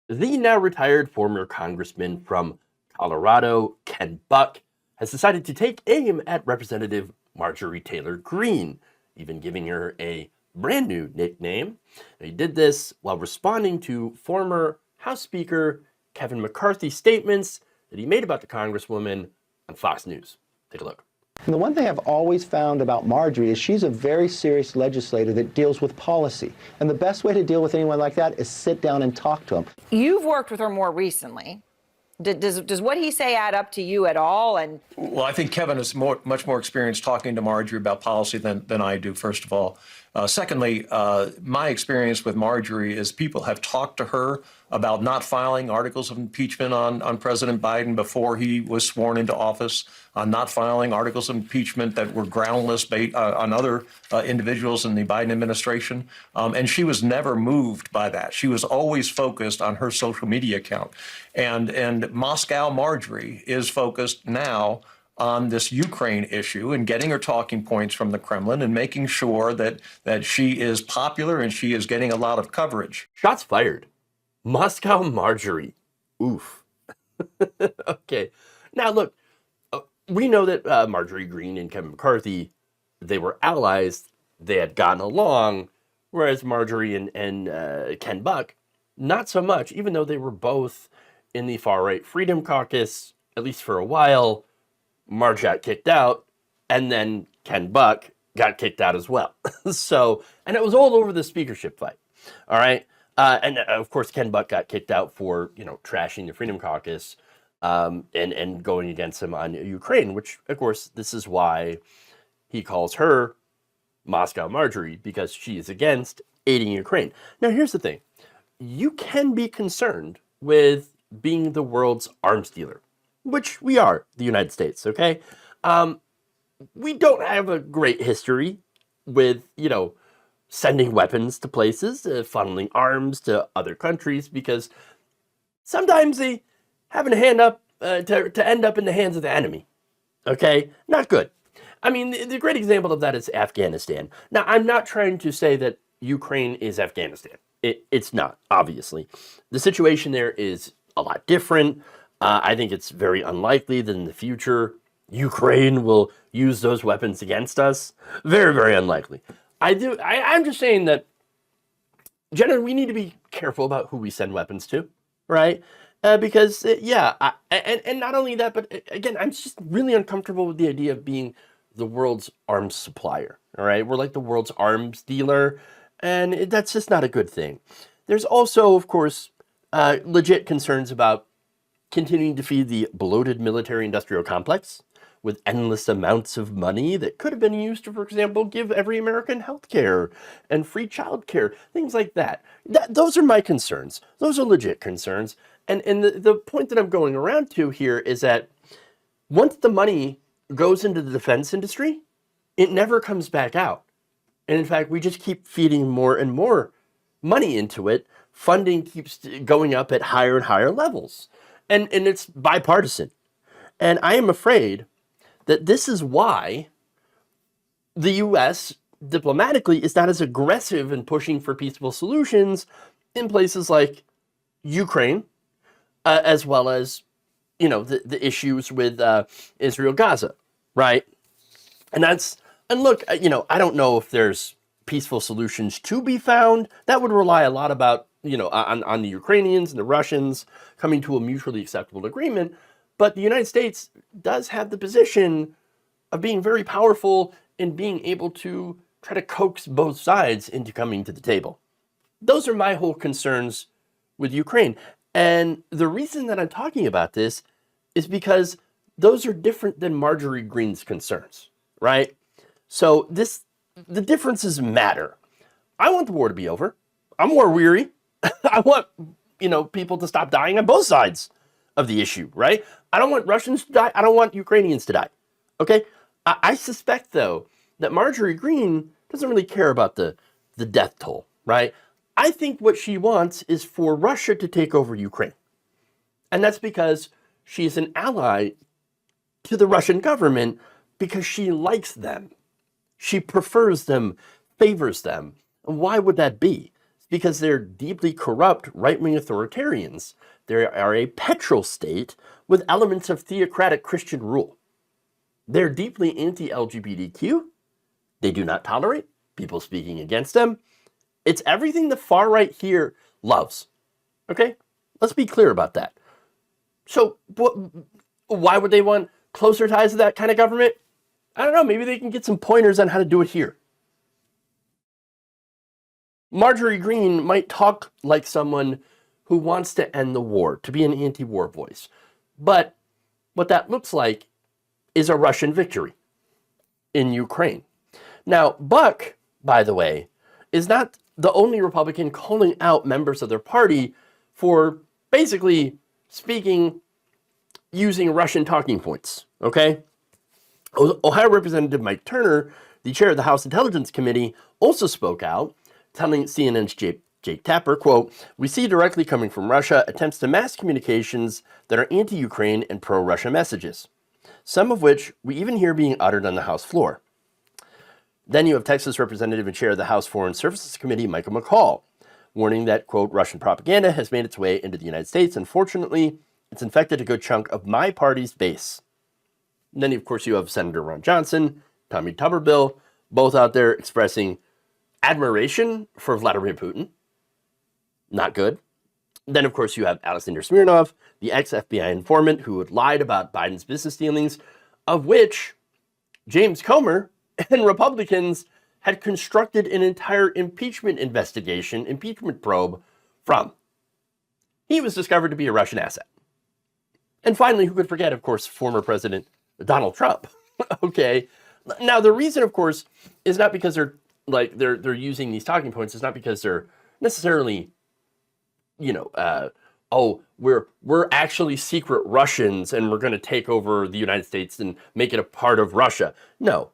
The now retired former congressman from Colorado, Ken Buck, has decided to take aim at Representative Marjorie Taylor Greene, even giving her a brand new nickname. He did this while responding to former House Speaker Kevin McCarthy's statements that he made about the Congresswoman on Fox News. Take a look. And the one thing I've always found about Marjorie is she's a very serious legislator that deals with policy. And the best way to deal with anyone like that is sit down and talk to them. You've worked with her more recently. Does what he say add up to you at all? And well, I think Kevin is much more experienced talking to Marjorie about policy than I do, first of all. Secondly, my experience with Marjorie is people have talked to her about not filing articles of impeachment on President Biden before he was sworn into office, on not filing articles of impeachment that were groundless on other individuals in the Biden administration. And she was never moved by that. She was always focused on her social media account. And Moscow Marjorie is focused now on this Ukraine issue and getting her talking points from the Kremlin and making sure that she is popular and she is getting a lot of coverage. Shots fired. Moscow Marjorie. Oof. Okay. Now, look, we know that Marjorie Greene and Kevin McCarthy, they were allies. They had gotten along, whereas Marjorie and Ken Buck, not so much, even though they were both in the far-right Freedom Caucus, at least for a while. Marge got kicked out, and then Ken Buck got kicked out as well. So, and it was all over the speakership fight. All right. And of course, Ken Buck got kicked out for, trashing the Freedom Caucus and going against him on Ukraine, which, of course, this is why he calls her Moscow Marjorie, because she is against aiding Ukraine. Now, here's the thing. You can be concerned with being the world's arms dealer, which we are, the United States, okay? We don't have a great history with, sending weapons to places, funneling arms to other countries, because sometimes they have a hand up to end up in the hands of the enemy, okay? Not good. I mean, the great example of that is Afghanistan. Now, I'm not trying to say that Ukraine is Afghanistan. It's not, obviously. The situation there is a lot different. I think it's very unlikely that in the future, Ukraine will use those weapons against us. Very, very unlikely. I'm just saying that, generally, we need to be careful about who we send weapons to, right? Because, and not only that, but again, I'm just really uncomfortable with the idea of being the world's arms supplier, all right? We're like the world's arms dealer, and that's just not a good thing. There's also, of course, legit concerns about continuing to feed the bloated military-industrial complex with endless amounts of money that could have been used to, for example, give every American health care and free child care, things like that. Those are my concerns. Those are legit concerns. And the point that I'm going around to here is that once the money goes into the defense industry, it never comes back out. And in fact, we just keep feeding more and more money into it. Funding keeps going up at higher and higher levels. And it's bipartisan. And I am afraid that this is why the U.S. diplomatically is not as aggressive in pushing for peaceful solutions in places like Ukraine, as well as, the issues with Israel-Gaza, right? And look, I don't know if there's peaceful solutions to be found. That would rely a lot about, on the Ukrainians and the Russians coming to a mutually acceptable agreement. But the United States does have the position of being very powerful in being able to try to coax both sides into coming to the table. Those are my whole concerns with Ukraine. And the reason that I'm talking about this is because those are different than Marjorie Greene's concerns, right? So the differences matter. I want the war to be over. I'm war weary. I want, people to stop dying on both sides of the issue, right? I don't want Russians to die. I don't want Ukrainians to die. Okay? I suspect, though, that Marjorie Greene doesn't really care about the death toll, right? I think what she wants is for Russia to take over Ukraine. And that's because she's an ally to the Russian government because she likes them. She prefers them, favors them. And why would that be? It's because they're deeply corrupt right-wing authoritarians. They are a petrostate with elements of theocratic Christian rule. They're deeply anti-LGBTQ. They do not tolerate people speaking against them. It's everything the far right here loves. Okay? Let's be clear about that. So why would they want closer ties to that kind of government? I don't know. Maybe they can get some pointers on how to do it here. Marjorie Greene might talk like someone who wants to end the war, to be an anti-war voice. But what that looks like is a Russian victory in Ukraine. Now, Buck, by the way, is not the only Republican calling out members of their party for basically speaking using Russian talking points, okay? Ohio Representative Mike Turner, the chair of the House Intelligence Committee, also spoke out, telling CNN's Jake Tapper, quote, "We see directly coming from Russia attempts to mass communications that are anti-Ukraine and pro-Russia messages, some of which we even hear being uttered on the House floor." Then you have Texas Representative and chair of the House Foreign Services Committee, Michael McCall, warning that, quote, "Russian propaganda has made its way into the United States. Unfortunately, it's infected a good chunk of my party's base." And then, of course, you have Senator Ron Johnson, Tommy Tuberville, both out there expressing admiration for Vladimir Putin. Not good. Then, of course, you have Alexander Smirnov, the ex-FBI informant who had lied about Biden's business dealings, of which James Comer and Republicans had constructed an entire impeachment investigation, impeachment probe from. He was discovered to be a Russian asset. And finally, who could forget, of course, former President Donald Trump? Okay. Now, the reason, of course, is not because they're using these talking points. It's not because they're necessarily, we're actually secret Russians and we're going to take over the United States and make it a part of Russia. No.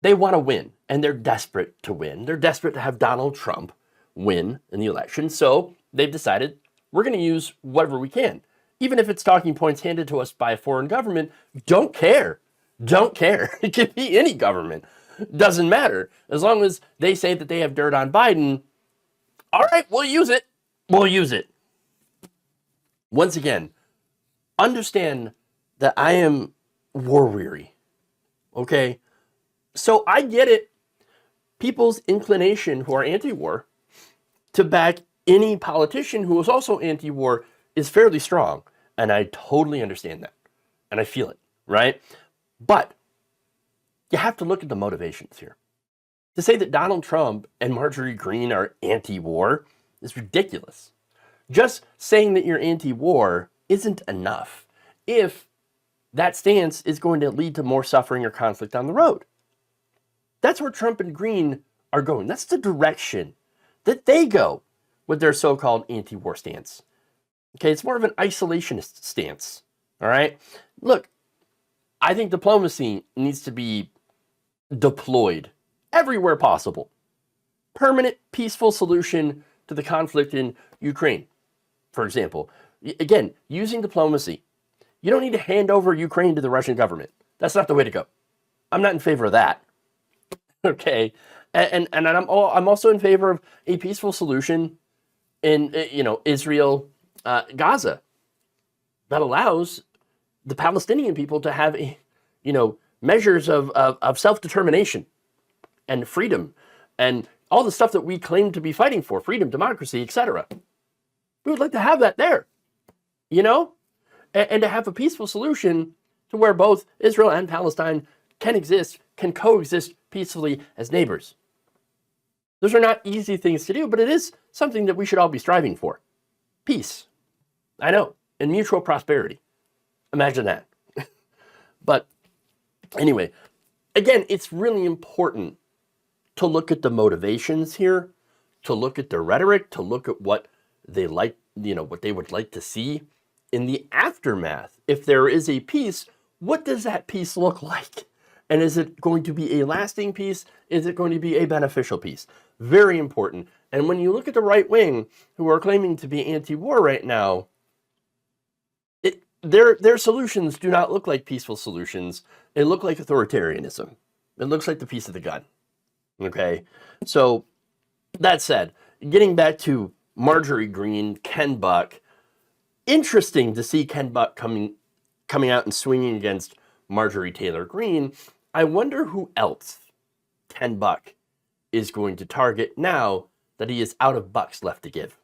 They want to win, and they're desperate to win. They're desperate to have Donald Trump win in the election. So they've decided we're going to use whatever we can. Even if it's talking points handed to us by a foreign government, don't care. Don't care. It could be any government. Doesn't matter. As long as they say that they have dirt on Biden, all right, we'll use it. We'll use it. Once again, understand that I am war weary. Okay? So I get it. People's inclination who are anti-war to back any politician who is also anti-war is fairly strong. And I totally understand that. And I feel it, right? But you have to look at the motivations here. To say that Donald Trump and Marjorie Greene are anti-war is ridiculous. Just saying that you're anti-war isn't enough if that stance is going to lead to more suffering or conflict on the road. That's where Trump and Greene are going. That's the direction that they go with their so-called anti-war stance. Okay, it's more of an isolationist stance. All right? Look, I think diplomacy needs to be deployed everywhere possible. Permanent, peaceful solution to the conflict in Ukraine, for example. Again, using diplomacy. You don't need to hand over Ukraine to the Russian government. That's not the way to go. I'm not in favor of that. Okay, and I'm also in favor of a peaceful solution in Israel, Gaza, that allows the Palestinian people to have measures of self-determination and freedom and all the stuff that we claim to be fighting for, freedom, democracy, etc. We would like to have that there, and to have a peaceful solution to where both Israel and Palestine can coexist peacefully as neighbors. Those are not easy things to do, but it is something that we should all be striving for. Peace. I know. And mutual prosperity. Imagine that. But anyway, again, it's really important to look at the motivations here, to look at the rhetoric, to look at what they like, what they would like to see in the aftermath. If there is a peace, what does that peace look like? And is it going to be a lasting peace? Is it going to be a beneficial peace? Very important. And when you look at the right wing, who are claiming to be anti-war right now, their solutions do not look like peaceful solutions. They look like authoritarianism. It looks like the piece of the gun. Okay? So That said, getting back to Marjorie Greene, Ken Buck, interesting to see Ken Buck coming out and swinging against Marjorie Taylor Greene. I wonder who else Ken Buck is going to target now that he is out of bucks left to give.